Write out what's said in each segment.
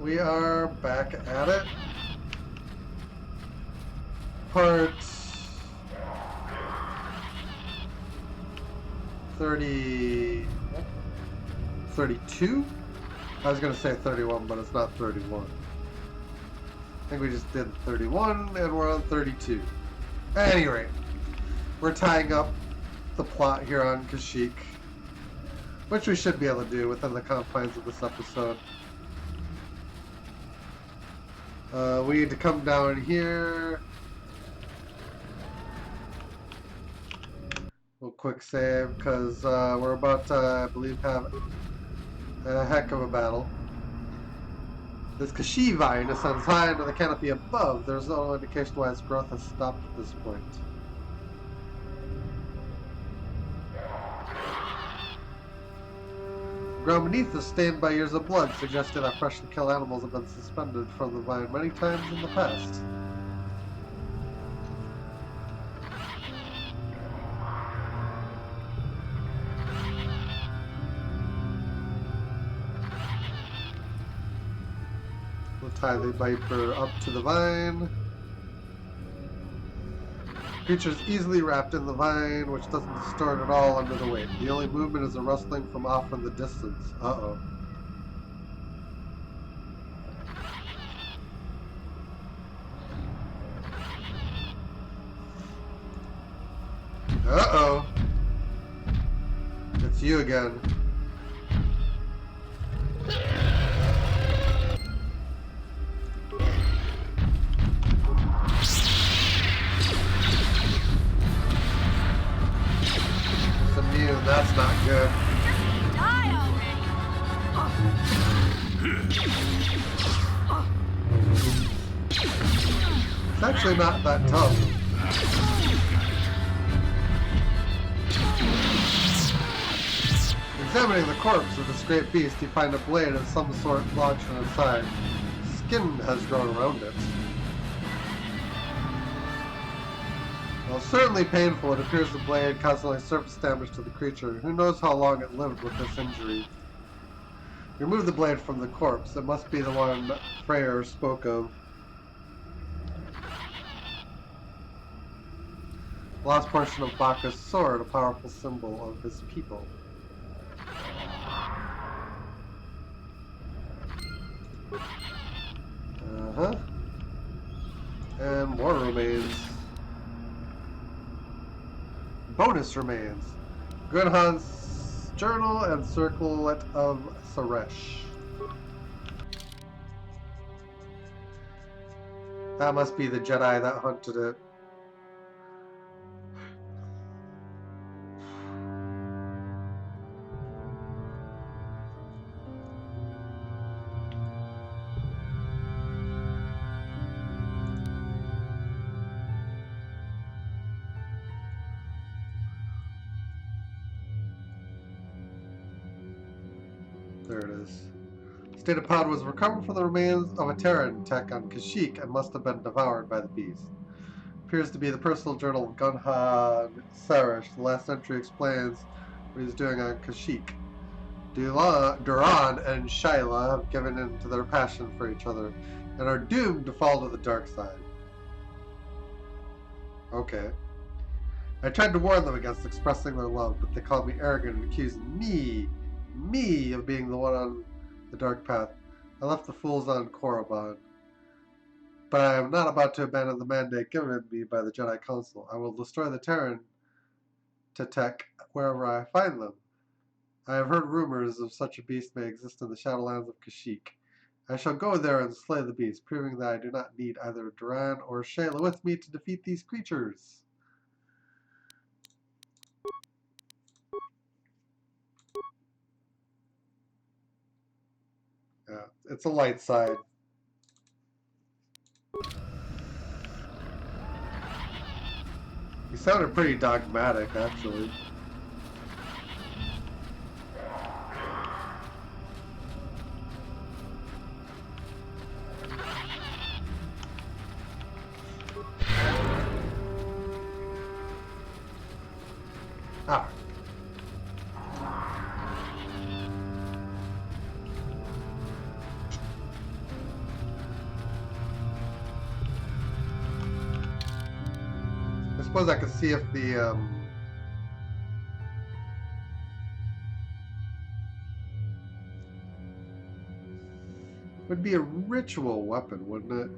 We are back at it. Part 32? I was going to say 31, but it's not 31. I think we just did 31, and we're on 32. At any rate, we're tying up the plot here on Kashyyyk, which we should be able to do within the confines of this episode. We need to come down here. We'll quick save, because we're about to, I believe, have a heck of a battle. This Kashyyyk vine ascends high into the canopy above. There's no indication why its growth has stopped at this point. The ground beneath is stained by years of blood, suggesting that freshly killed animals have been suspended from the vine many times in the past. We'll tie the viper up to the vine. The creature is easily wrapped in the vine, which doesn't distort at all under the weight. The only movement is a rustling from off in the distance. Uh-oh. Uh-oh. It's you again. It's immune. That's not good. Die It's actually not that tough. Examining the corpse of this great beast, you find a blade of some sort lodged in its side. Skin has grown around it. While certainly painful, it appears the blade caused only surface damage to the creature. Who knows how long it lived with this injury? You remove the blade from the corpse. It must be the one Freyr spoke of. The lost portion of Bacchus' sword, a powerful symbol of his people. Uh-huh. And more remains. Bonus remains. Gunhan's journal and circlet of Saresh. That must be the Jedi that hunted it. There it is. Stated pod was recovered from the remains of a Terran tech on Kashyyyk and must have been devoured by the beast. Appears to be the personal journal of Gunhan Saresh. The last entry explains what he's doing on Kashyyyk. Duran and Shyla have given in to their passion for each other and are doomed to fall to the dark side. Okay. I tried to warn them against expressing their love, but they called me arrogant and accused me of being the one on the dark path. I left the fools on Korriban. But I am not about to abandon the mandate given me by the Jedi Council. I will destroy the Terran to tech wherever I find them. I have heard rumors of such a beast may exist in the Shadowlands of Kashyyyk. I shall go there and slay the beast, proving that I do not need either Duran or Shayla with me to defeat these creatures. Yeah, it's a light side. He sounded pretty dogmatic, actually. Ah. suppose I could see if the, would be a ritual weapon, wouldn't it?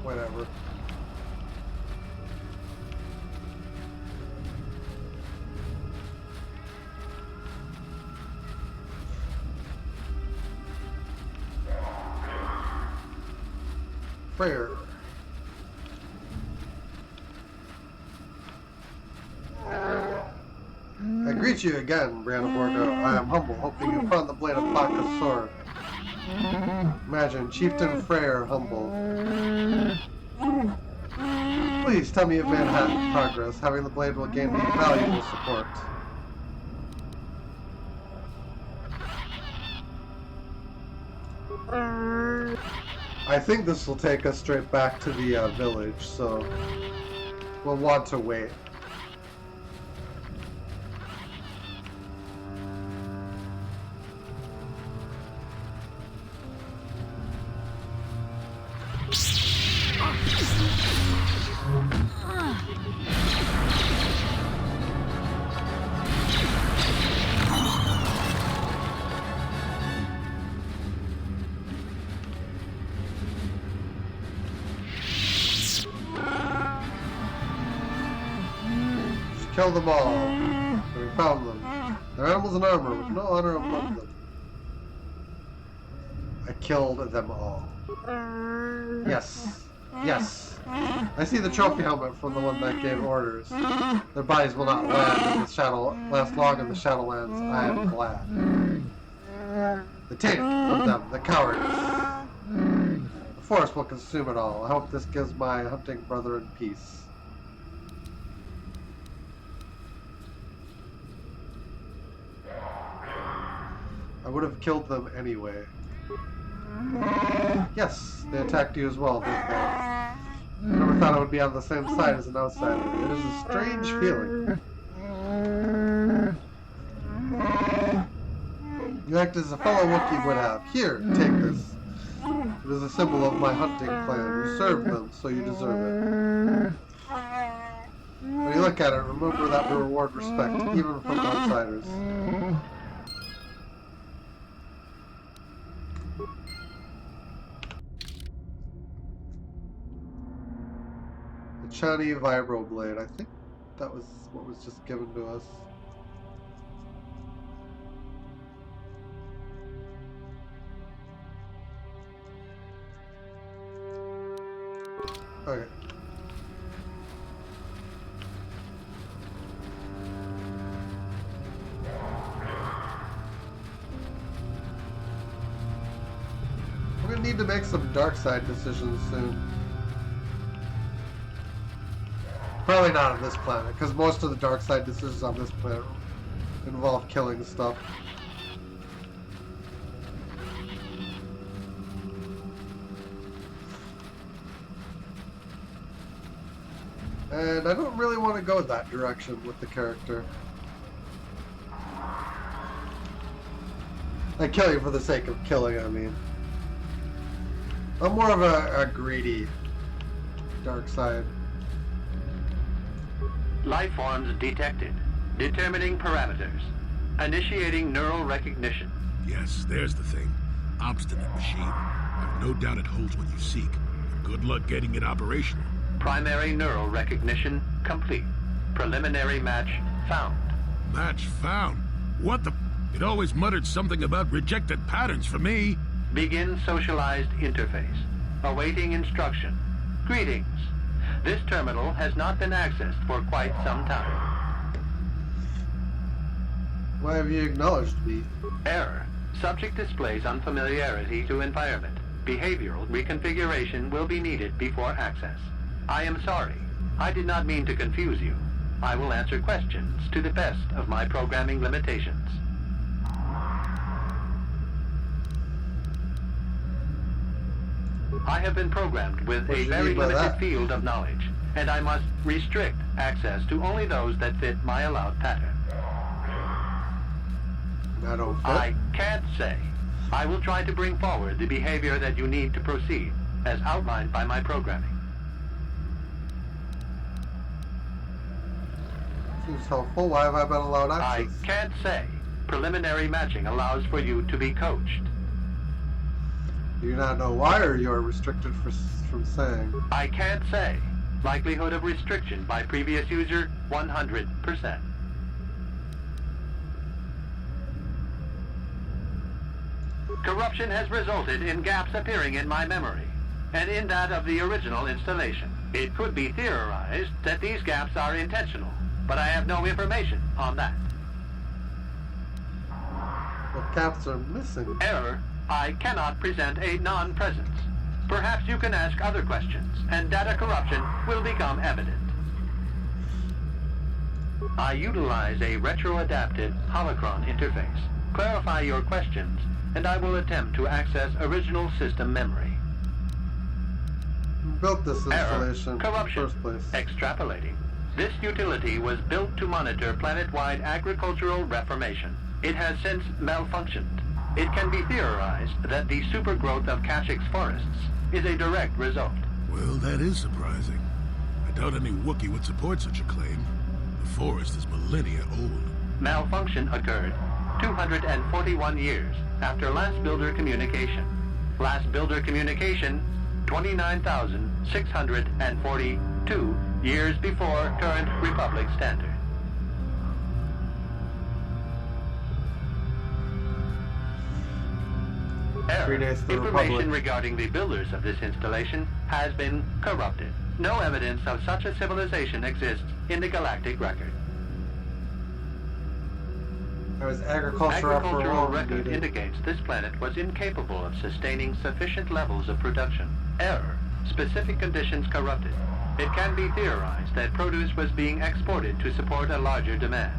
Whatever. Prayer. I greet you again, Brandenburgo. I am humble, hoping you found the blade of Bacchus' sword. Imagine, Chieftain Freyr humble. Please tell me you've made progress. Having the blade will gain me valuable support. I think this will take us straight back to the village, so we'll want to wait. Kill them all. And we found them. They're animals in armor with no honor among them. I killed them all. Yes. Yes. I see the trophy helmet from the one that gave orders. Their bodies will not last long in the Shadowlands. I am glad. The taint of them, the cowardice. The forest will consume it all. I hope this gives my hunting brethren peace. I would have killed them anyway. Yes, they attacked you as well, didn't they? I never thought I would be on the same side as an outsider. It is a strange feeling. You act as a fellow Wookie would have. Here, take this. It is a symbol of my hunting clan. You served them, so you deserve it. When you look at it, remember that we reward respect, even from outsiders. Shiny Vibro Blade. I think that was what was just given to us. Okay. We're gonna need to make some dark side decisions soon. Probably not on this planet, because most of the dark side decisions on this planet involve killing stuff. And I don't really want to go that direction with the character. Like killing for the sake of killing, I mean. I'm more of a greedy dark side. Life forms detected. Determining parameters. Initiating neural recognition. Yes, there's the thing. Obstinate machine. I've no doubt it holds what you seek. Good luck getting it operational. Primary neural recognition complete. Preliminary match found. Match found? What the... It always muttered something about rejected patterns for me. Begin socialized interface. Awaiting instruction. Greetings. This terminal has not been accessed for quite some time. Why have you acknowledged me? Error. Subject displays unfamiliarity to environment. Behavioral reconfiguration will be needed before access. I am sorry. I did not mean to confuse you. I will answer questions to the best of my programming limitations. I have been programmed with a very limited field of knowledge, and I must restrict access to only those that fit my allowed pattern. I don't fit. I can't say. I will try to bring forward the behavior that you need to proceed, as outlined by my programming. Seems helpful. Why have I been allowed I access? can't say. Preliminary matching allows for you to be coached. Do you not know why, or you are restricted from saying? I can't say. Likelihood of restriction by previous user, 100%. Corruption has resulted in gaps appearing in my memory, and in that of the original installation. It could be theorized that these gaps are intentional, but I have no information on that. What gaps are missing? Error, I cannot present a non-presence. Perhaps you can ask other questions, and data corruption will become evident. I utilize a retro-adapted holocron interface. Clarify your questions, and I will attempt to access original system memory. Who built this Error, installation in the corruption, first place? extrapolating. This utility was built to monitor planet-wide agricultural reformation. It has since malfunctioned. It can be theorized that the supergrowth of Kashyk's forests is a direct result. Well, that is surprising. I doubt any Wookiee would support such a claim. The forest is millennia old. Malfunction occurred 241 years after last builder communication. Last builder communication, 29,642 years before current Republic standard. Error. Predates the Information Republic. regarding the builders of this installation has been corrupted. No evidence of such a civilization exists in the galactic record. There was agricultural record needed. indicates this planet was incapable of sustaining sufficient levels of production. Error. Specific conditions corrupted. It can be theorized that produce was being exported to support a larger demand.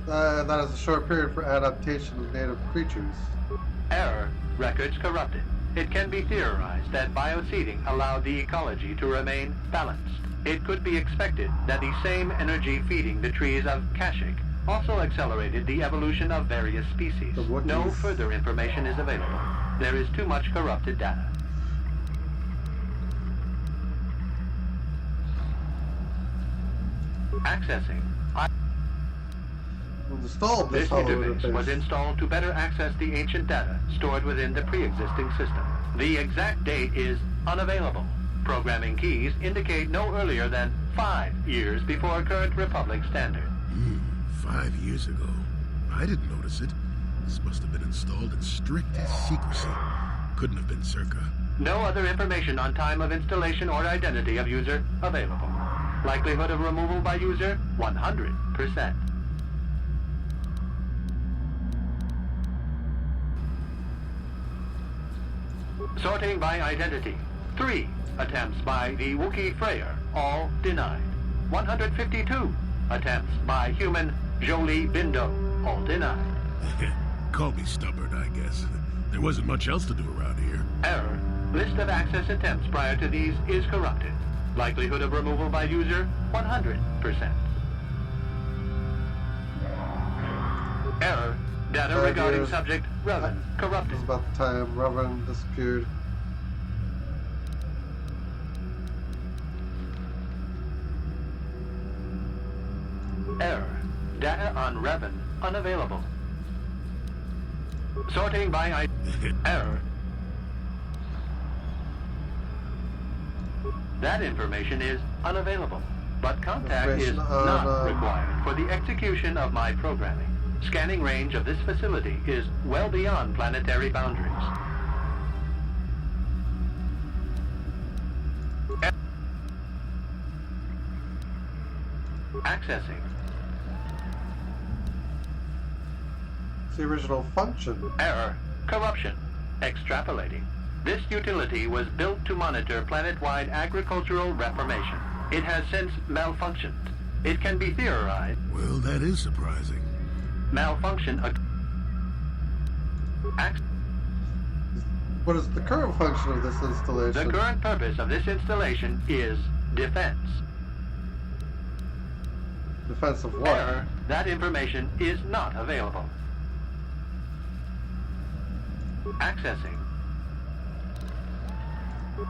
That is a short period for adaptation of native creatures. Error. Records corrupted. It can be theorized that bioseeding allowed the ecology to remain balanced. It could be expected that the same energy feeding the trees of Kashyk also accelerated the evolution of various species. No further information is available. There is too much corrupted data. Accessing. Installed This hollow interface was installed to better access the ancient data stored within the pre-existing system. The exact date is unavailable. Programming keys indicate no earlier than 5 years before current Republic standard. 5 years ago. I didn't notice it. This must have been installed in strict secrecy. Couldn't have been circa. No other information on time of installation or identity of user available. Likelihood of removal by user, 100%. Sorting by identity. 3 attempts by the Wookiee Freyer, all denied. 152 attempts by human Jolie Bindo, all denied. Call me stubborn, I guess. There wasn't much else to do around here. Error. List of access attempts prior to these is corrupted. Likelihood of removal by user, 100%. Error. Data 5 regarding years. subject, Revan, This corrupted. is about the time Reverend disappeared. Error. Data on Revan, unavailable. Sorting by error. That information is unavailable, but contact is Information not on, required for the execution of my programming. Scanning range of this facility is well beyond planetary boundaries. Accessing. It's the original function. Error. Corruption. Extrapolating. This utility was built to monitor planet-wide agricultural reformation. It has since malfunctioned. It can be theorized. Well, that is surprising. Malfunction. What is the current function of this installation? The current purpose of this installation is defense. Defense of what? Error. That information is not available. Accessing.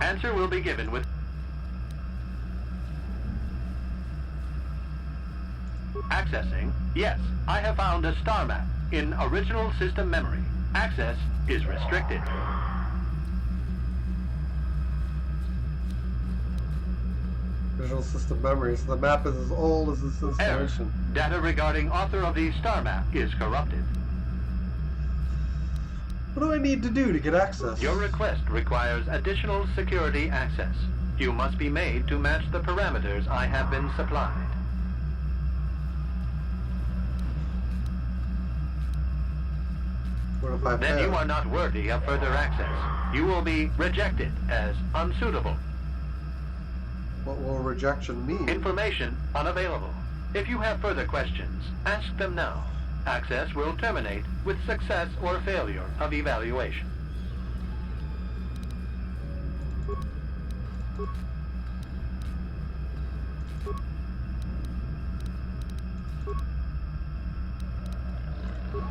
Answer will be given with... Accessing. Yes, I have found a star map in original system memory. Access is restricted. Visual system memory, so the map is as old as this Error. installation. Data regarding author of the star map is corrupted. What do I need to do to get access? Your request requires additional security access. You must be made to match the parameters I have been supplied. What if I Then fail? you are not worthy of further access. You will be rejected as unsuitable. What will rejection mean? Information unavailable. If you have further questions, ask them now. Access will terminate with success or failure of evaluation.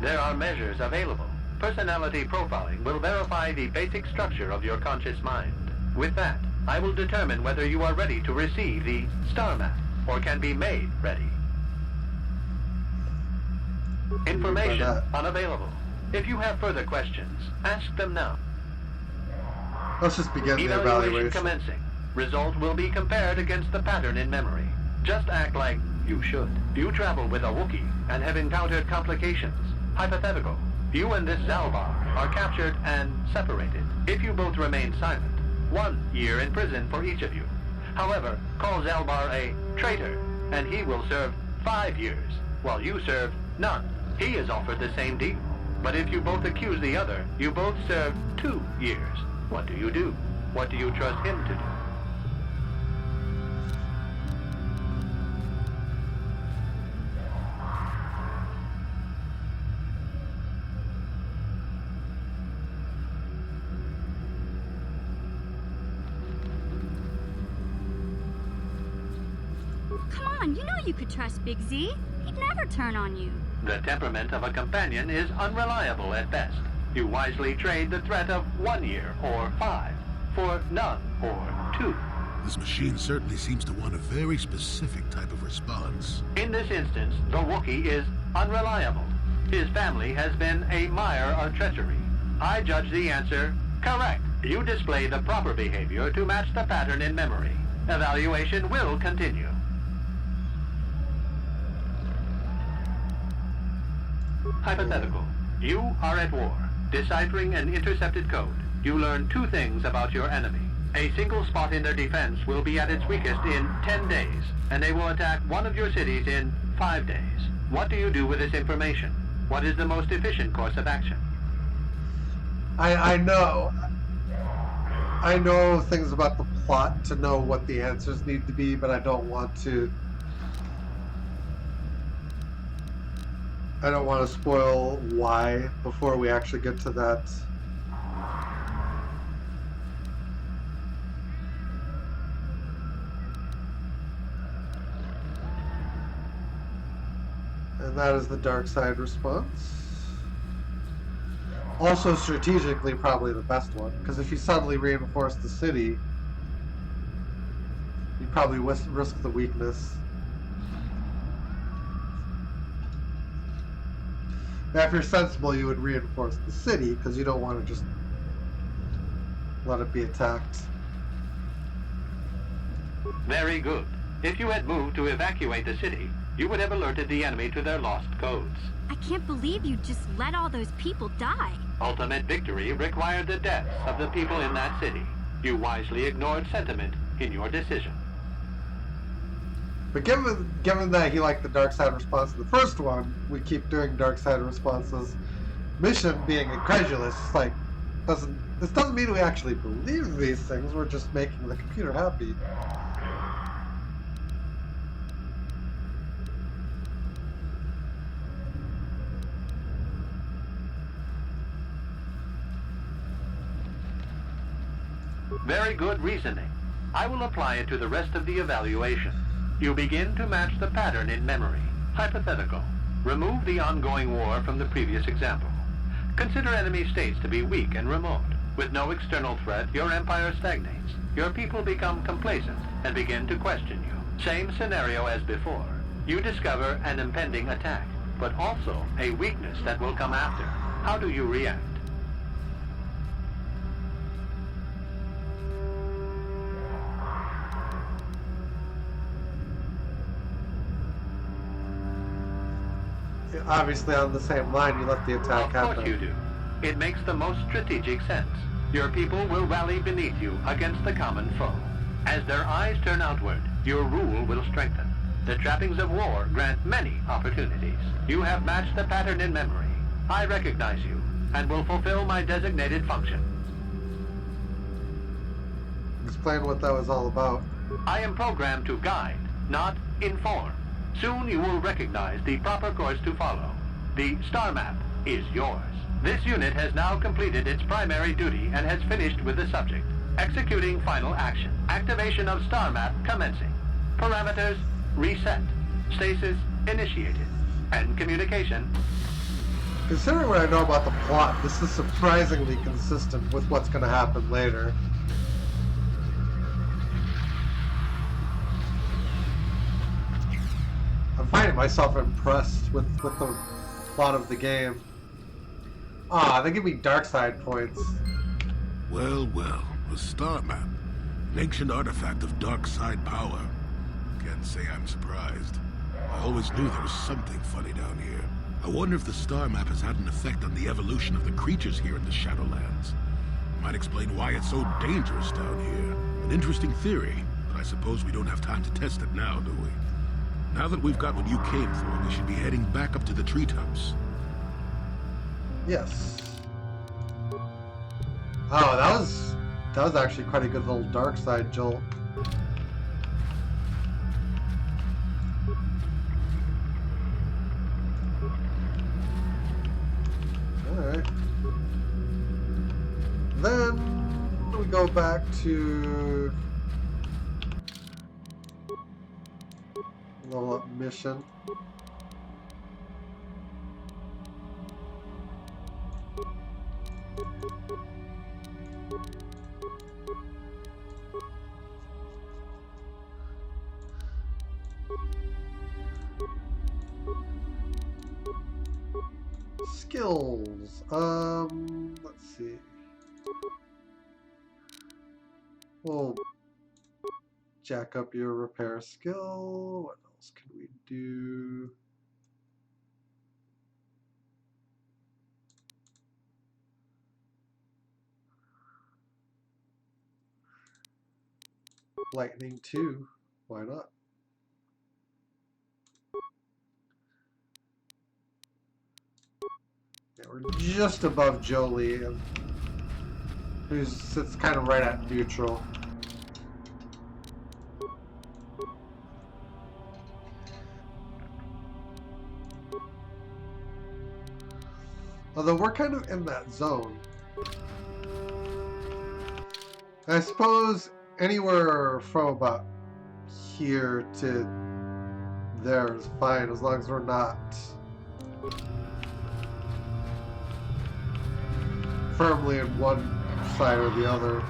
There are measures available. Personality profiling will verify the basic structure of your conscious mind. With that, I will determine whether you are ready to receive the star map or can be made ready. Information unavailable. If you have further questions, ask them now. Let's just begin the Evaluation evaluation. commencing. Result will be compared against the pattern in memory. Just act like you should. You travel with a Wookie and have encountered complications. Hypothetical. You and this Zalbar are captured and separated. If you both remain silent, 1 year in prison for each of you. However, call Zalbar a traitor, and he will serve 5 years, while you serve none. He is offered the same deal. But if you both accuse the other, you both serve 2 years. What do you do? What do you trust him to do? Come on, you know you could trust Big Z. He'd never turn on you. The temperament of a companion is unreliable at best. You wisely trade the threat of 1 year or 5 for none or 2. This machine certainly seems to want a very specific type of response. In this instance, the Wookiee is unreliable. His family has been a mire of treachery. I judge the answer correct. You display the proper behavior to match the pattern in memory. Evaluation will continue. Hypothetical. You are at war. Deciphering an intercepted code, you learn 2 things about your enemy. A single spot in their defense will be at its weakest in 10 days, and they will attack one of your cities in 5 days. What do you do with this information? What is the most efficient course of action? I know things about the plot to know what the answers need to be, but I don't want to spoil why before we actually get to that. And that is the dark side response. Also strategically probably the best one, because if you suddenly reinforce the city, you probably risk the weakness. Now if you're sensible, you would reinforce the city, because you don't want to just let it be attacked. Very good. If you had moved to evacuate the city, you would have alerted the enemy to their lost codes. I can't believe you just let all those people die. Ultimate victory required the deaths of the people in that city. You wisely ignored sentiment in your decision. But given that he liked the dark side response in the first one, we keep doing dark side responses. Mission being incredulous, like, this doesn't mean we actually believe these things, we're just making the computer happy. Very good reasoning. I will apply it to the rest of the evaluation. You begin to match the pattern in memory. Hypothetical. Remove the ongoing war from the previous example. Consider enemy states to be weak and remote. With no external threat, your empire stagnates. Your people become complacent and begin to question you. Same scenario as before. You discover an impending attack, but also a weakness that will come after. How do you react? Obviously, on the same line, you let the attack happen. Of course you do. It makes the most strategic sense. Your people will rally beneath you against the common foe. As their eyes turn outward, your rule will strengthen. The trappings of war grant many opportunities. You have matched the pattern in memory. I recognize you, and will fulfill my designated function. Explain what that was all about. I am programmed to guide, not inform. Soon you will recognize the proper course to follow. The star map is yours. This unit has now completed its primary duty and has finished with the subject. Executing final action. Activation of star map commencing. Parameters reset. Stasis initiated. And communication. Considering what I know about the plot, this is surprisingly consistent with what's going to happen later. I'm finding myself impressed with the plot of the game. Ah, they give me dark side points. Well, well, a star map. An ancient artifact of dark side power. Can't say I'm surprised. I always knew there was something funny down here. I wonder if the star map has had an effect on the evolution of the creatures here in the Shadowlands. Might explain why it's so dangerous down here. An interesting theory, but I suppose we don't have time to test it now, do we? Now that we've got what you came for, we should be heading back up to the treetops. Yes. Oh, that was actually quite a good little dark side jolt. Alright. Then we go back to level up mission. Skills. Let's see. We'll jack up your repair skill. What else can we do? Lightning 2. Why not? Yeah, we're just above Jolie, who sits kind of right at neutral. Although we're kind of in that zone. I suppose anywhere from about here to there is fine, as long as we're not firmly in one side or the other.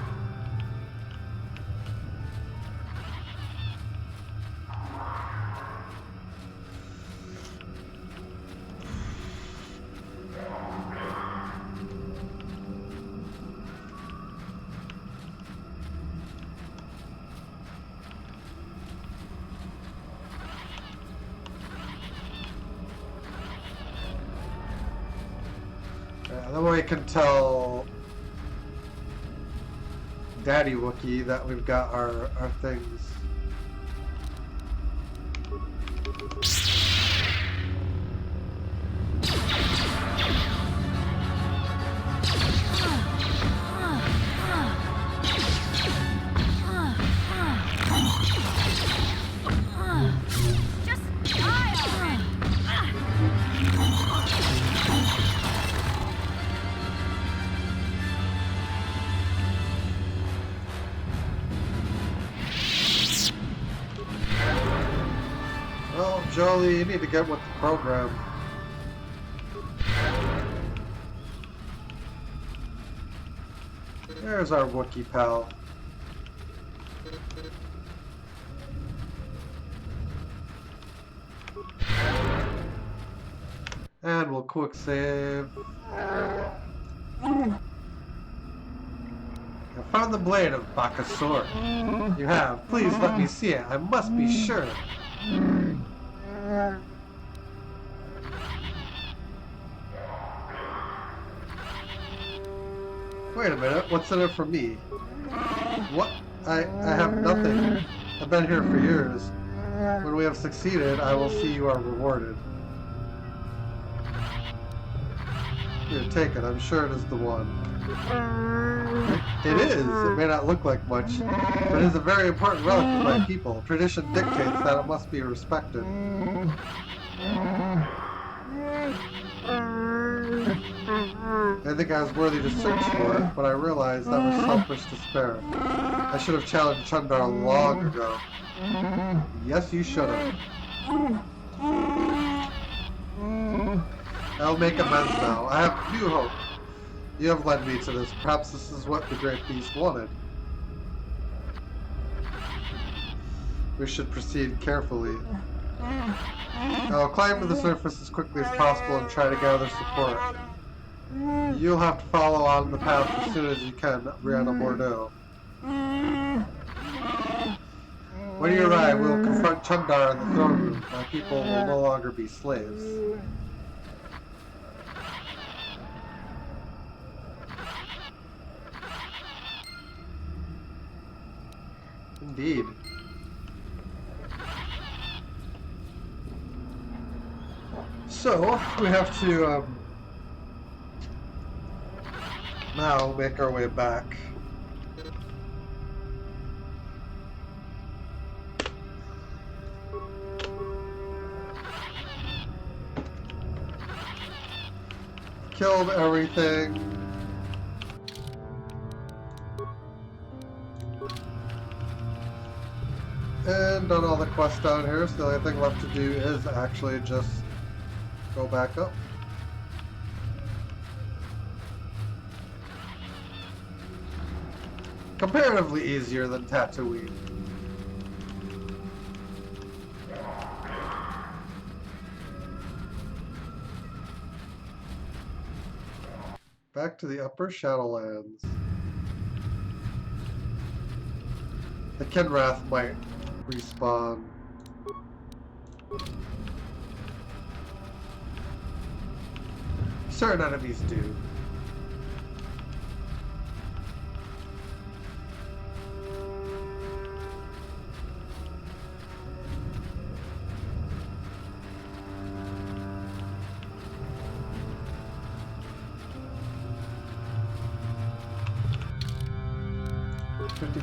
That way I can tell Daddy Wookie that we've got our things. Jolie, you need to get with the program. There's our Wookie pal. And we'll quick save. I found the blade of Baka's sword. You have. Please let me see it. I must be sure. Wait a minute. What's in it for me? What? I have nothing. I've been here for years. When we have succeeded, I will see you are rewarded. Here, take it. I'm sure it is the one. It is. It may not look like much, but it is a very important relic of my people. Tradition dictates that it must be respected. I think I was worthy to search for it, but I realized that was selfish despair. I should have challenged Chundar long ago. Yes, you should have. I'll make amends now. I have new hope. You have led me to this. Perhaps this is what the Great Beast wanted. We should proceed carefully. I'll climb to the surface as quickly as possible and try to gather support. You'll have to follow on the path as soon as you can, Brianna Bordeaux. When you arrive, we will confront Chundar in the throne room. My people will no longer be slaves. Indeed. So, we have to now make our way back. Killed everything. And done all the quests down here, so the only thing left to do is actually just go back up. Comparatively easier than Tatooine. Back to the upper Shadowlands. The Kenrath might respawn. Certain enemies do.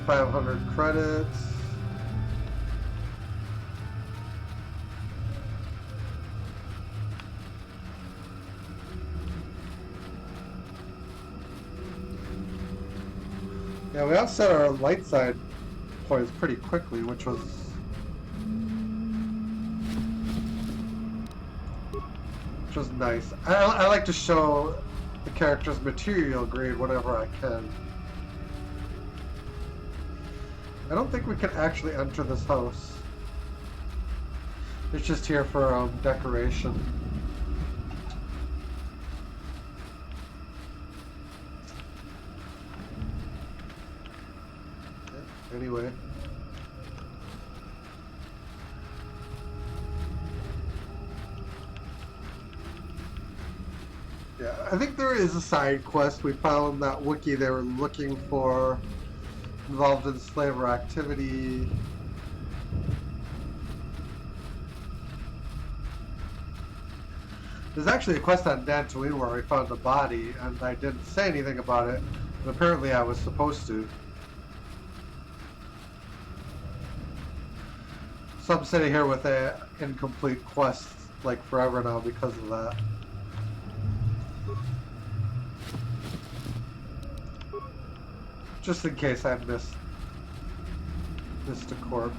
$5,500 credits. Yeah, we offset our light side points pretty quickly, which was nice. I like to show the character's material grade whenever I can. I don't think we can actually enter this house. It's just here for decoration. Anyway. Yeah, I think there is a side quest. We found that Wookie they were looking for involved in slaver activity. There's actually a quest on Dantooine where we found a body, and I didn't say anything about it, but apparently I was supposed to. So I'm sitting here with a incomplete quest, like forever now because of that. Just in case I missed a corpse.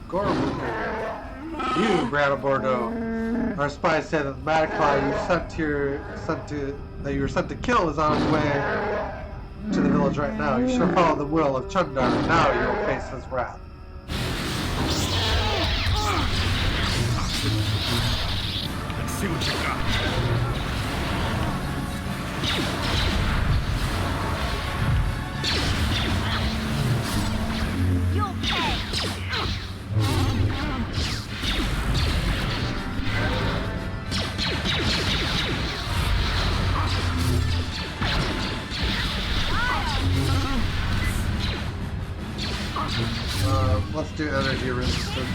Gorobuku. You, Brad Bordeaux. Our spies say that the Madclaw you were sent to kill is on his way to the village right now. You should follow the will of Chundar. Now you will face his wrath. Let's see what you got. You'll pay. Let's do energy resistance.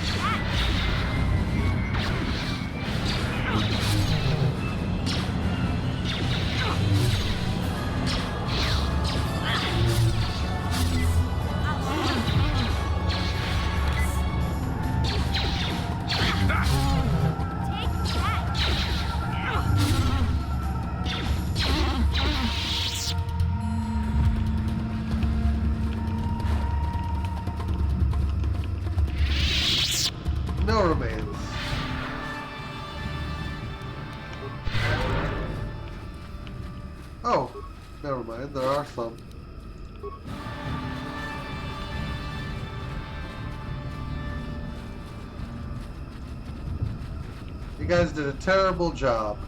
No remains. Oh, never mind, there are some. You guys did a terrible job.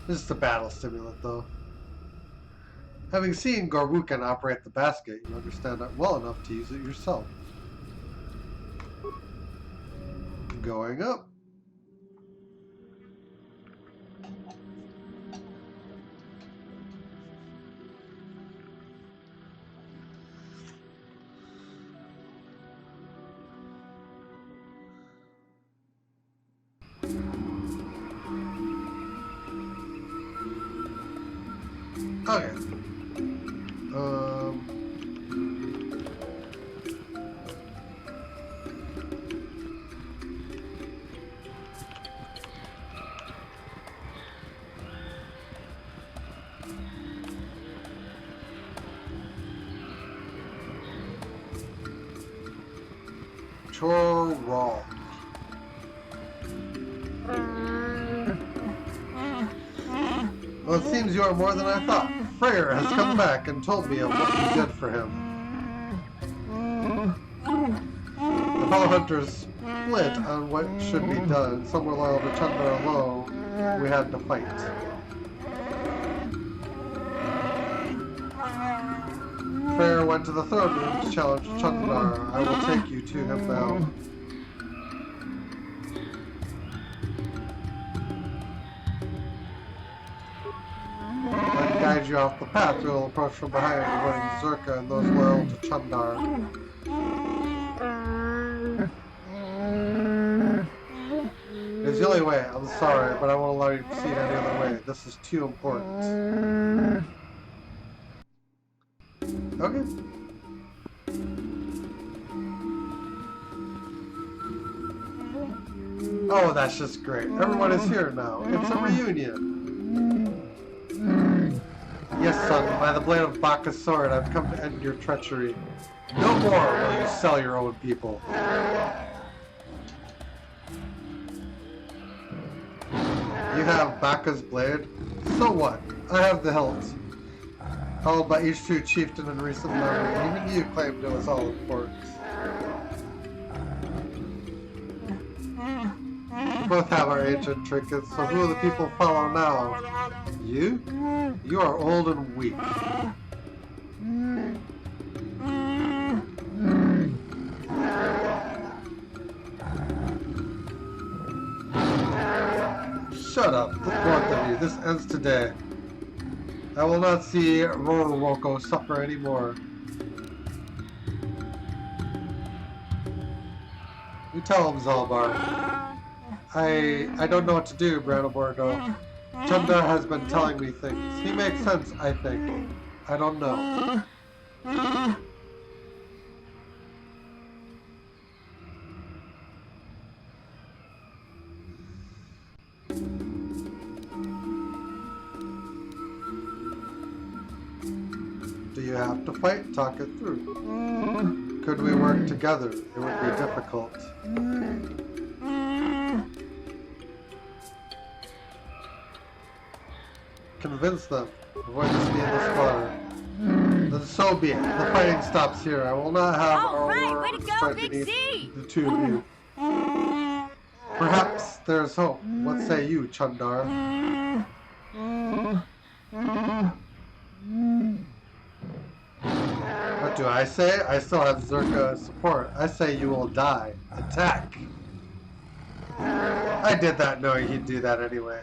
This is a battle stimulant, though. Having seen Gorwukan operate the basket, you understand it well enough to use it yourself. Going up. Okay. Raw. Well, it seems you are more than I thought. Freyr has come back and told me of what you did for him. The fellow hunters split on what should be done. Some were loyal to Chundar alone. We had to fight. Freyr went to the throne room to challenge Chundar. I will take you to him now. Guide you off the path. We will approach from behind, avoiding Zerka and those loyal to Chundar. It's the only way. I'm sorry, but I won't allow you to proceed any other way. This is too important. Okay. Oh, that's just great. Everyone is here now. It's a reunion. Yes, son, by the blade of Bacchus' sword, I've come to end your treachery. No more will you sell your own people. You have Bacchus' blade? So what? I have the hilt. Held by each true chieftain in recent memory. Even you claimed it was all important. We both have our ancient trinkets, so who will the people follow now? You? You are old and weak. Shut up, the both of you. This ends today. I will not see Roroko suffer anymore. You tell him, Zalbar. I don't know what to do, Brando Bordeaux. Chundar has been telling me things. He makes sense, I think. I don't know. Do you have to fight? Talk it through. Could we work together? It would be difficult. Convince them. Avoid the speed of the slaughter. Then so be it. The fighting stops here. I will not have All right, our way to worms go, strike Big beneath Z. the two of you. Perhaps there's hope. What say you, Chundar? What do I say? I still have Zerka support. I say you will die. Attack! I did that knowing he'd do that anyway.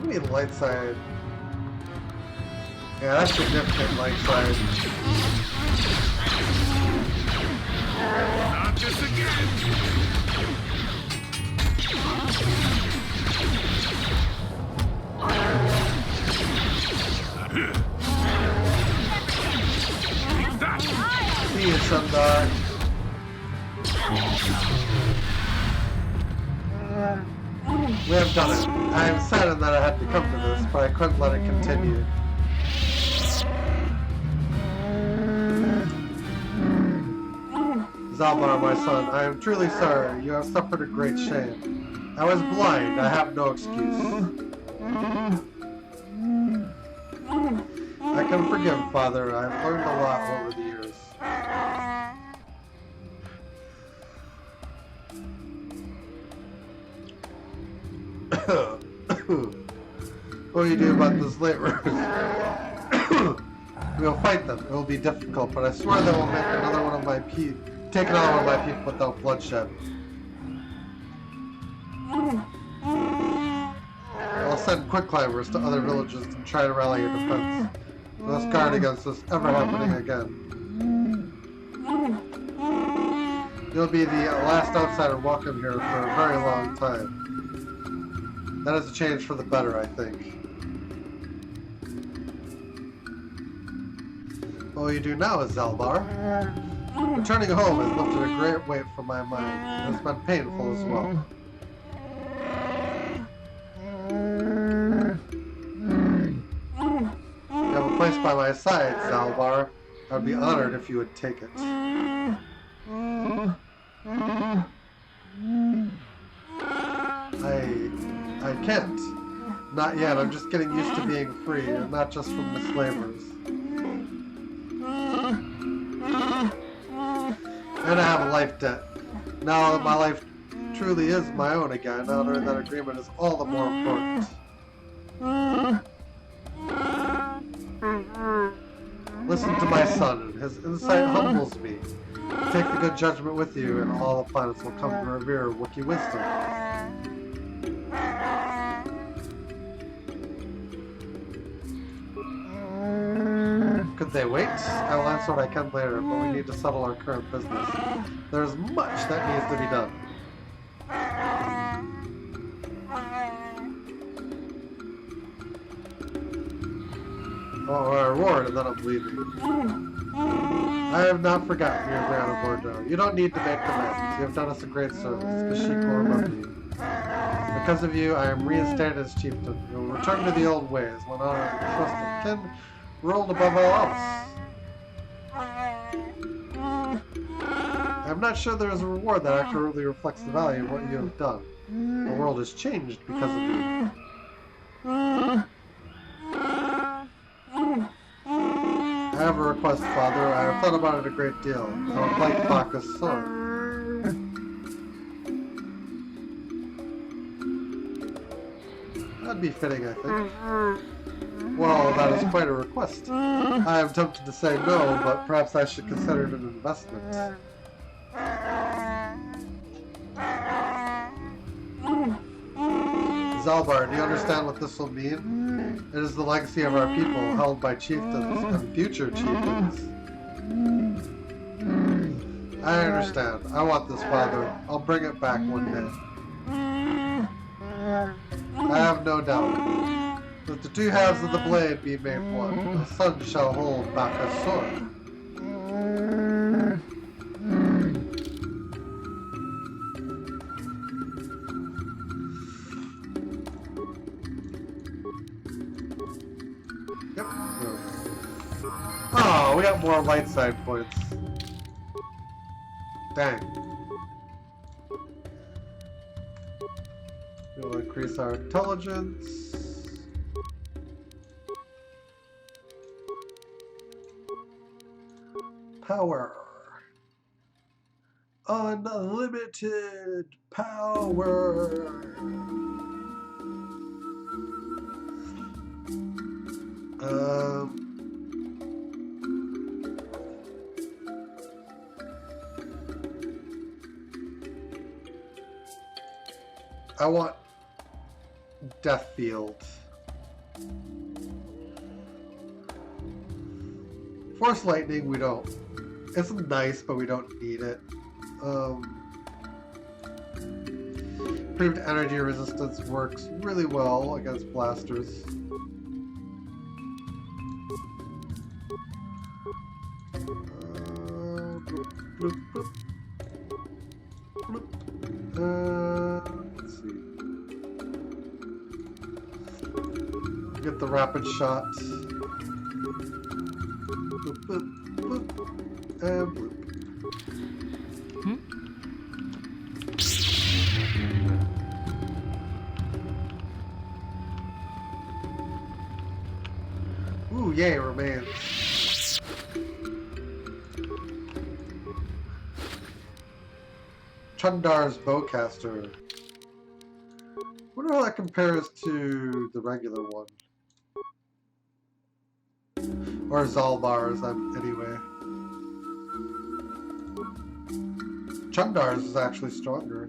We need light side. Yeah, that's significant light side. Not this again! See you, Sundar. We have done it. I am saddened that I had to come to this, but I couldn't let it continue. Zalbar, my son, I am truly sorry. You have suffered a great shame. I was blind. I have no excuse. I can forgive, Father. I have learned a lot over the years. What do you do about those laborers? We'll fight them. It will be difficult, but I swear that we'll make another one of my people. Take another one of my people without bloodshed. I'll send quick climbers to other villages to try to rally your defense. We must guard against this ever happening again. You'll be the last outsider welcome here for a very long time. That is a change for the better, I think. What will you do now, Zalbar? Returning home has lifted a great weight from my mind. It has been painful as well. You have a place by my side, Zalbar. I would be honored if you would take it. I can't. Not yet. I'm just getting used to being free, and not just from the slavers. And I have a life debt. Now that my life truly is my own again, honoring that agreement is all the more important. Listen to my son. His insight humbles me. Take the good judgment with you, and all the planets will come to revere Wookie wisdom. Could they wait? I will answer what I can later, but we need to settle our current business. There is much that needs to be done. Oh, I roared and then I'm leaving. I have not forgotten your Grand of Bordeaux. You don't need to make demands. You have done us a great service. The Sheik will remember you. Because of you, I am reinstated as chieftain. You will return to the old ways when honor and trust of kin ruled above all else. I'm not sure there is a reward that accurately reflects the value of what you have done. The world has changed because of you. I have a request, Father. I have thought about it a great deal. I would like Baka's son. That'd be fitting, I think. Well, that is quite a request. I am tempted to say no, but perhaps I should consider it an investment. Zalbar, do you understand what this will mean? It is the legacy of our people, held by chieftains and future chieftains. I understand. I want this, Father. I'll bring it back one day. I have no doubt. Let the two halves of the blade be made one. The son shall hold back a sword. Yep. Oh, we got more light side points. Dang. We'll increase our intelligence. Power. Unlimited power. I want Death Field. Force Lightning, we don't. It's nice, but we don't need it. Improved energy resistance works really well against blasters. Bloop, bloop, bloop. Let's see. Get the rapid shot. Bloop, bloop, bloop, and bloop. Ooh, yay, remains. Chundar's Bowcaster. Wonder how that compares to the regular one. Or Zalbar's, anyway. Chundar's is actually stronger.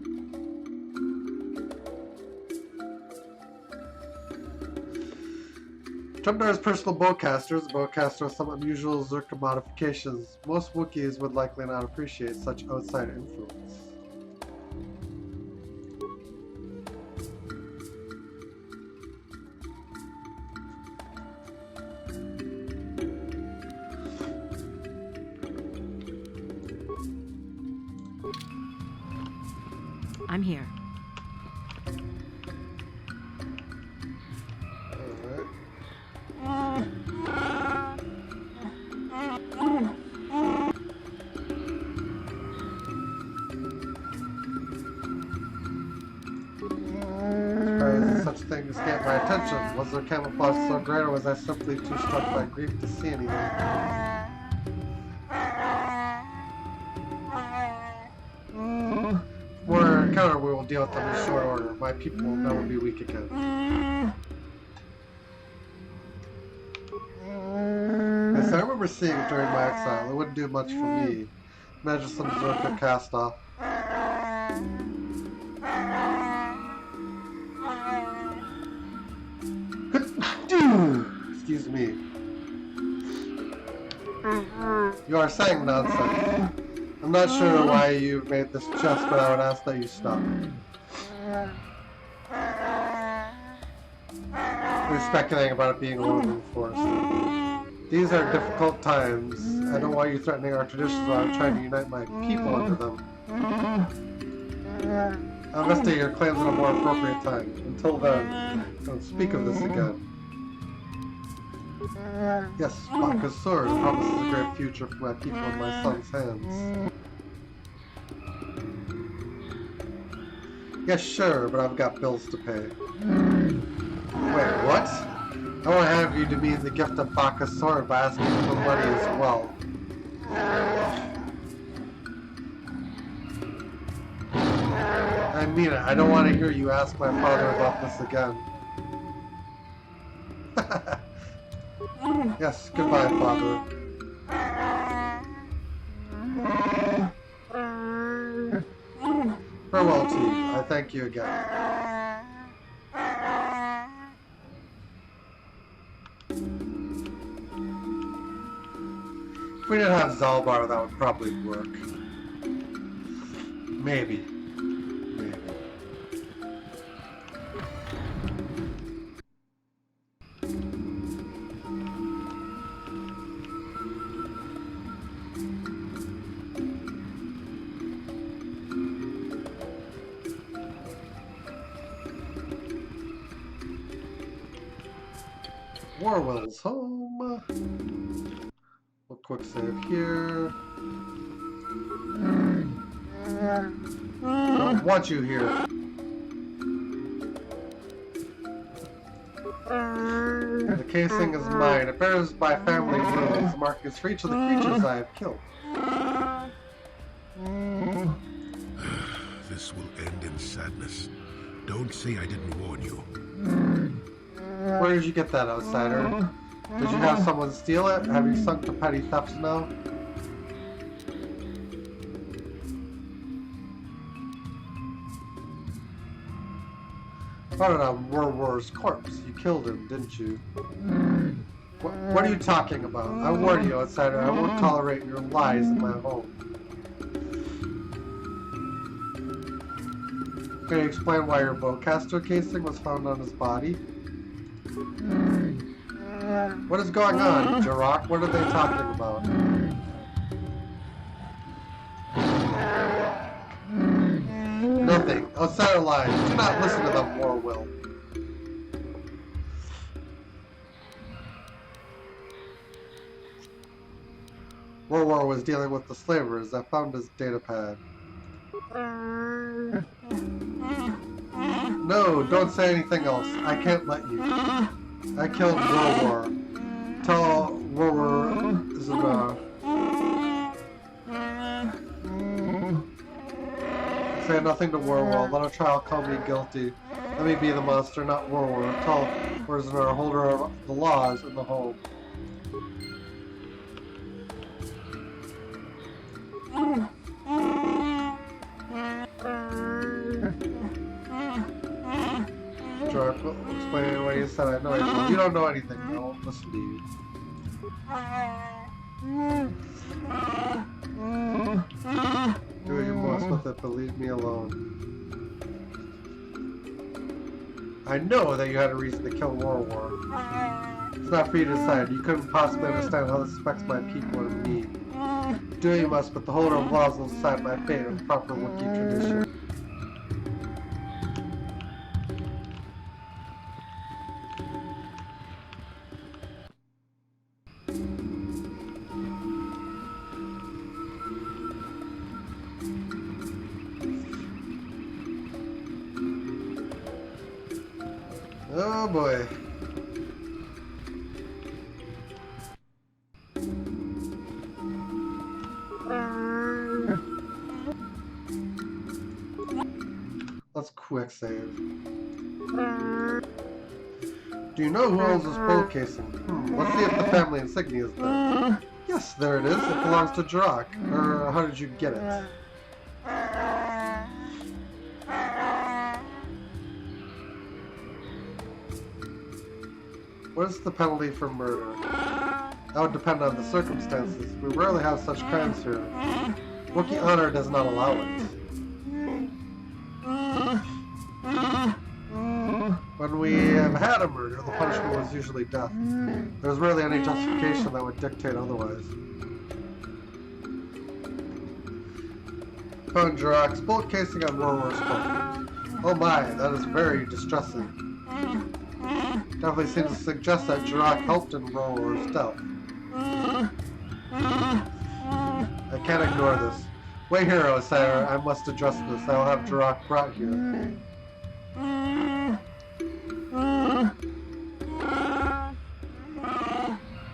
Chundar's personal bowcaster is a bowcaster with some unusual Zerka modifications. Most Wookiees would likely not appreciate such outside influence. I'm here. Such things get my attention. Was their camouflage so great, or was I simply too struck by grief to see anything? For an encounter, we will deal with them in short order. My people will never be weak again. Yes, I remember seeing it during my exile. It wouldn't do much for me. Imagine some Zerka cast-off. Excuse me. You are saying nonsense. I'm not sure why you made this chest, but I would ask that you stop. We're speculating about it being a little reinforced. These are difficult times. I don't want you threatening our traditions while I'm trying to unite my people under them. I'll investigate your claims at a more appropriate time. Until then, don't speak of this again. Yes, Baka's sword promises a great future for my people in my son's hands. Yes, sure, but I've got bills to pay. Wait, what? I won't have you demean the gift of Baka's sword by asking for money as well. I mean it. I don't want to hear you ask my father about this again. Yes, goodbye, Father. Farewell to you. I thank you again. If we didn't have Zalbar, that would probably work. Maybe. Warwell's home. We'll quick save here. Don't want you here. The casing is mine. It bears my family rules, markings for each of the creatures I have killed. This will end in sadness. Don't say I didn't warn you. Where did you get that, outsider? Did you have someone steal it? Have you sunk to petty thefts now? Found it on Warwar's corpse. You killed him, didn't you? What are you talking about? I warn you, outsider. I won't tolerate your lies in my home. Can you explain why your bowcaster casing was found on his body? What is going on, Jirok? What are they talking about? Nothing. Outsider lies. Do not listen to them, Warwill. Warwar was dealing with the slavers. I found his data pad. No, don't say anything else. I can't let you. I killed Warwar. Tell Warwar is enough. Say nothing to Warwar. Let a trial call me guilty. Let me be the monster, not Warwar. Tell Warwar, holder of the laws in the home. Jork, explain what you said. I know you don't know anything. I won't listen to you. Do what you must with it, but leave me alone. I know that you had a reason to kill Warwar. It's not for you to decide. You couldn't possibly understand how this affects my people and me. Do what you must, but the holder of laws will decide my fate in proper Wookie tradition. Oh boy. Let's quick save. Do you know who owns this bowl casing? Let's see if the family insignia is there. Yes, there it is. It belongs to Jirok. Or how did you get it? What is the penalty for murder? That would depend on the circumstances. We rarely have such crimes here. Wookie honor does not allow it. When we have had a murder, the punishment was usually death. There's rarely any justification that would dictate otherwise. Found Jirok's bullet casing on Warwar's boat. Oh my, that is very distressing. Definitely seems to suggest that Jirok helped in Warwar's death. I can't ignore this. Wait here, outsider. I must address this. I will have Jirok brought here.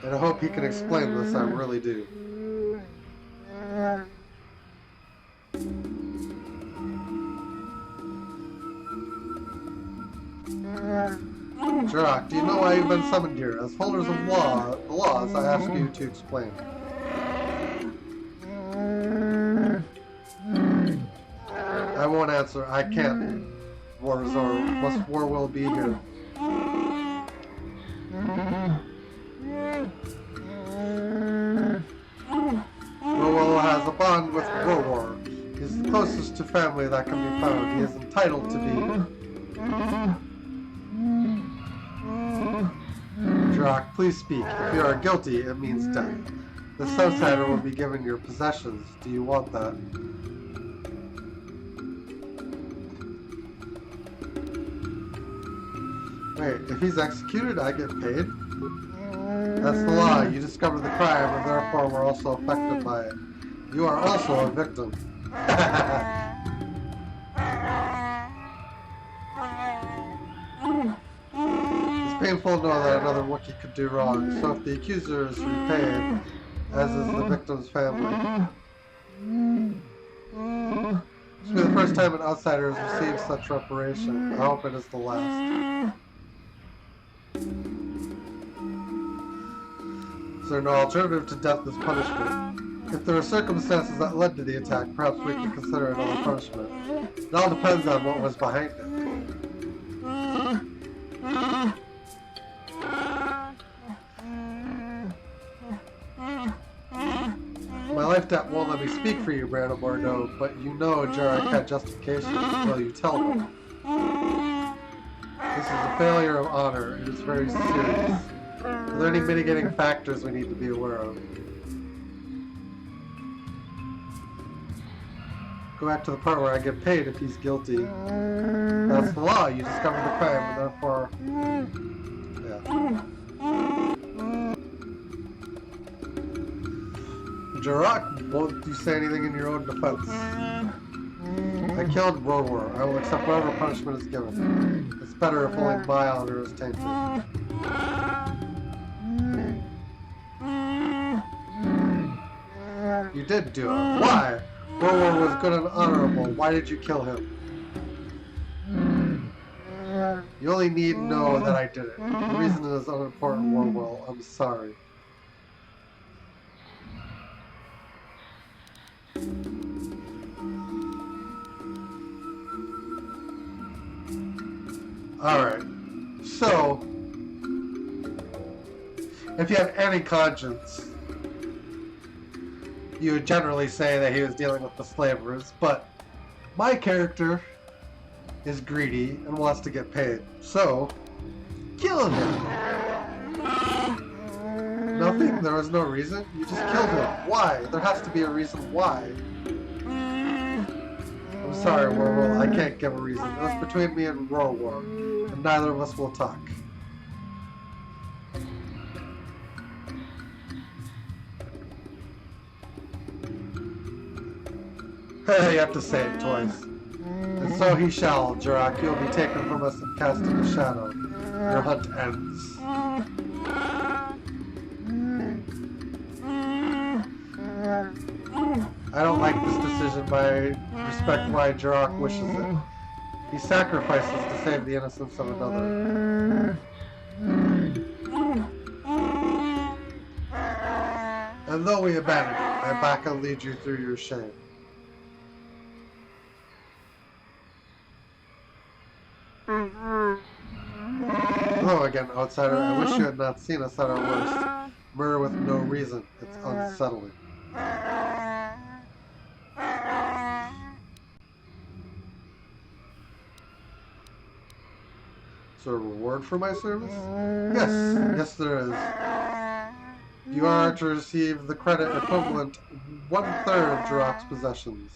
And I hope he can explain this. I really do. Jirok, do you know why you've been summoned here? As holders of the laws, I ask you to explain. I won't answer. I can't. Warzor, must Warwill be here? Warwill has a bond with Warwar. He's the closest to family that can be found. He is entitled to be. Jirak, please speak. If you are guilty, it means death. This outsider will be given your possessions. Do you want that? Wait, if he's executed, I get paid? That's the law. You discovered the crime, and therefore were also affected by it. You are also a victim. It's painful to know that another Wookiee could do wrong, so if the accuser is repaid, as is the victim's family. This will be the first time an outsider has received such reparation. I hope it is the last. Is there no alternative to death as punishment? If there are circumstances that led to the attack, perhaps we can consider another punishment. It all depends on what was behind it. My life debt won't let me speak for you, Brando Bordeaux, but you know Jirak had justification. Well, you tell him. This is a failure of honor. It is very serious. Are there any mitigating factors we need to be aware of? Go back to the part where I get paid if he's guilty. That's the law. You discovered the crime, and therefore... Yeah. Jirak, won't you say anything in your own defense? I killed Rorwar. I will accept whatever punishment is given. It's better if only my honor is tainted. You did do it. Why? Rorwar was good and honorable. Why did you kill him? You only need to know that I did it. The reason is unimportant, Rorwar. I'm sorry. Alright. So, if you have any conscience, you would generally say that he was dealing with the slavers, but my character is greedy and wants to get paid. So, kill him! Nothing? There was no reason? You just killed him. Why? There has to be a reason why. I'm sorry, Rorwar. I can't give a reason. It was between me and Rorwar, and neither of us will talk. You have to say it twice. And so he shall, Jirak. You'll be taken from us and cast in the shadow. Your hunt ends. I don't like this decision, but I respect why Jirak wishes it. He sacrifices to save the innocence of another. And though we abandon you, my back will lead you through your shame. Hello again, outsider. I wish you had not seen us at our worst. Murder with no reason. It's unsettling. Is there a reward for my service? Yes, there is. You are to receive the credit equivalent 1/3 of Jirak's possessions.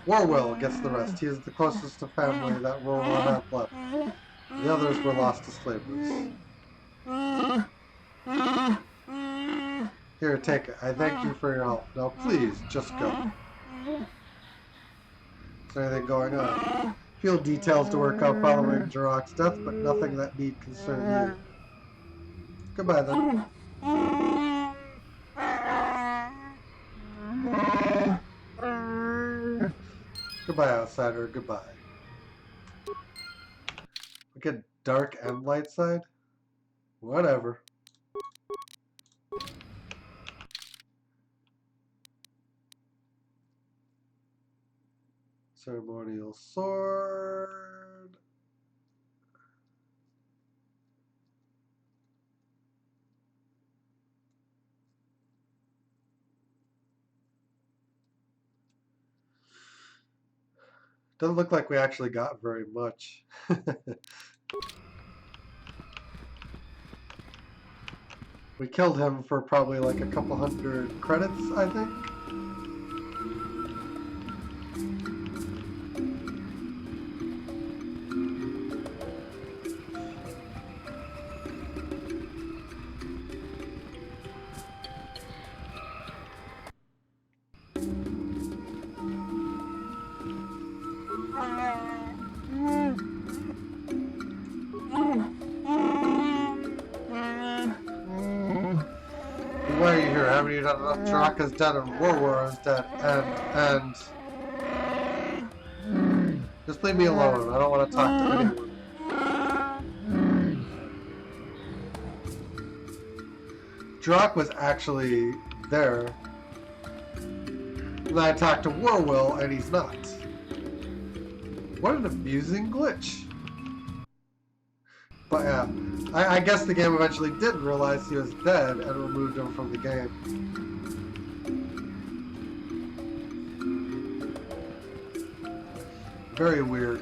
Warwell gets the rest. He is the closest to family that Rorwar had left. The others were lost to slavers. Here, take it. I thank you for your help. Now please, just go. Is there anything going on? Few details to work out following Jirak's death, but nothing that need concern you. Goodbye then. Goodbye, outsider. Goodbye. We get dark and light side? Whatever. Ceremonial sword. Doesn't look like we actually got very much. We killed him for probably like a couple hundred credits, I think. Why are you here? Haven't you done enough? Tarak is dead and War is dead. And... Just leave me alone. I don't want to talk to anyone. Tarak was actually there. And I talked to Warwill and he's not. What an amusing glitch. But yeah, I guess the game eventually did realize he was dead and removed him from the game. Very weird.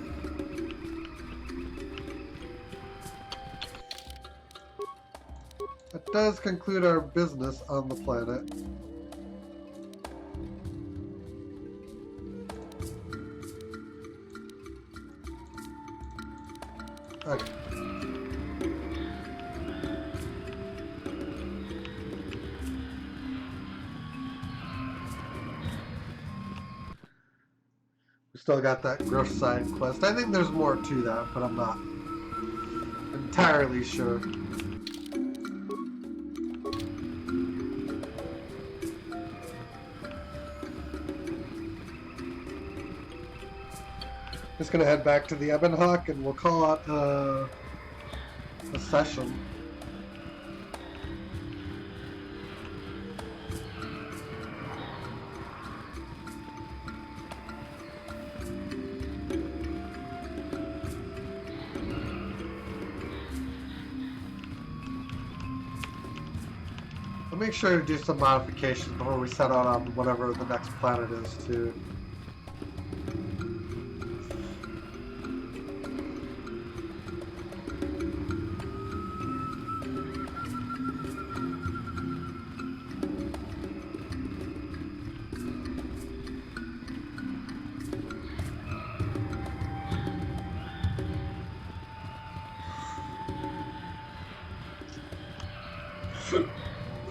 That does conclude our business on the planet. Okay. We still got that gross side quest. I think there's more to that, but I'm not entirely sure. Just gonna head back to the Ebon Hawk and we'll call out a session. I'll make sure to do some modifications before we set out on whatever the next planet is too.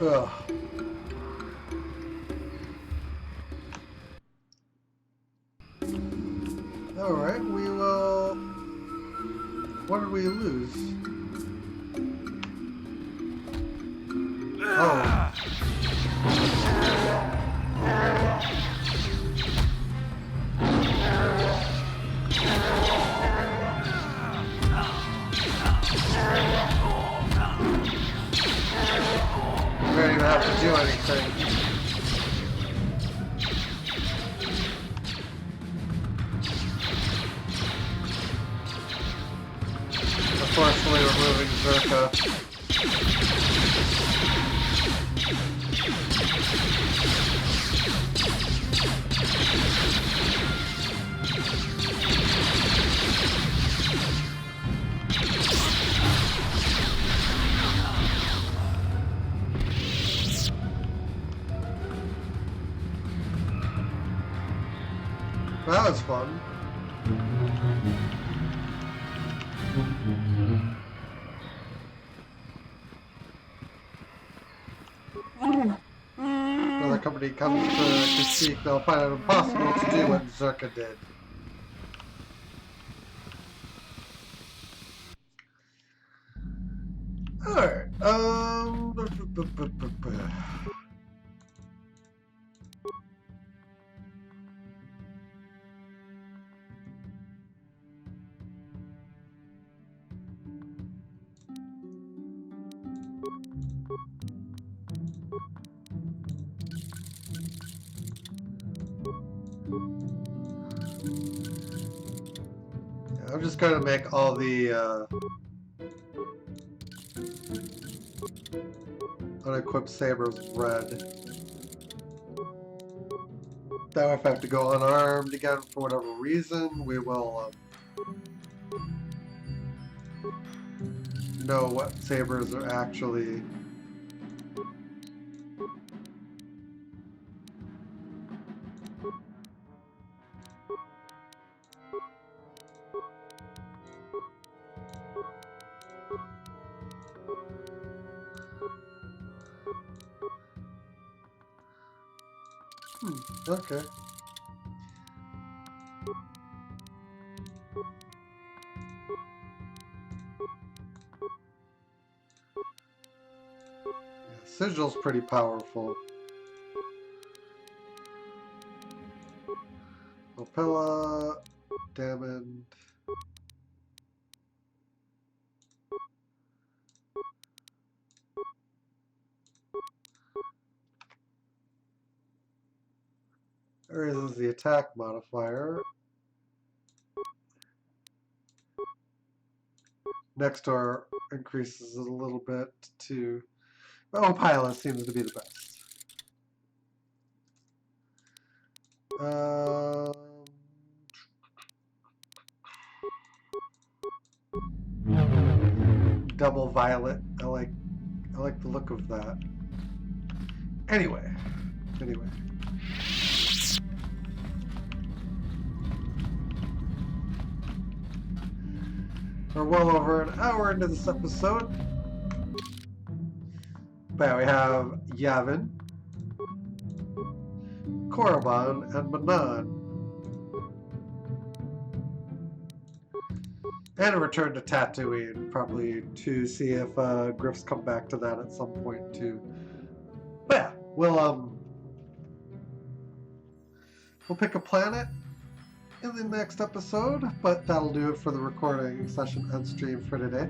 Ugh. Alright, we will... What did we lose? Oh. We don't even have to do anything. Forcefully removing Zerka. That was fun. Another company comes to critique, they'll find it impossible to do what Zerka did. Alright, I'm just going to make all the unequipped sabers red. Now if I have to go unarmed again for whatever reason, we will know what sabers are actually. Okay. Yeah, Sigil's pretty powerful. Opella, Damon. Raises the attack modifier. Next door increases it a little bit to. Oh, Pilot seems to be the best. Double violet. I like the look of that. Anyway. We're well over an hour into this episode. But we have Yavin, Korriban, and Manan. And a return to Tatooine, probably to see if Griff's come back to that at some point too. But yeah, we'll pick a planet in the next episode, but that'll do it for the recording session and stream for today.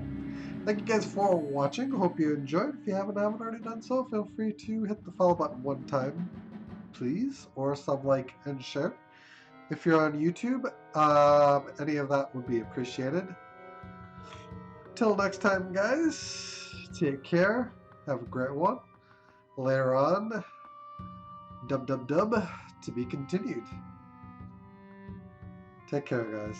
Thank you guys for watching. Hope you enjoyed. If you haven't already done so, feel free to hit the follow button one time, please, or sub, like, and share. If you're on YouTube, any of that would be appreciated. Till next time, guys, take care. Have a great one. Later on, dub to be continued. Take care, guys.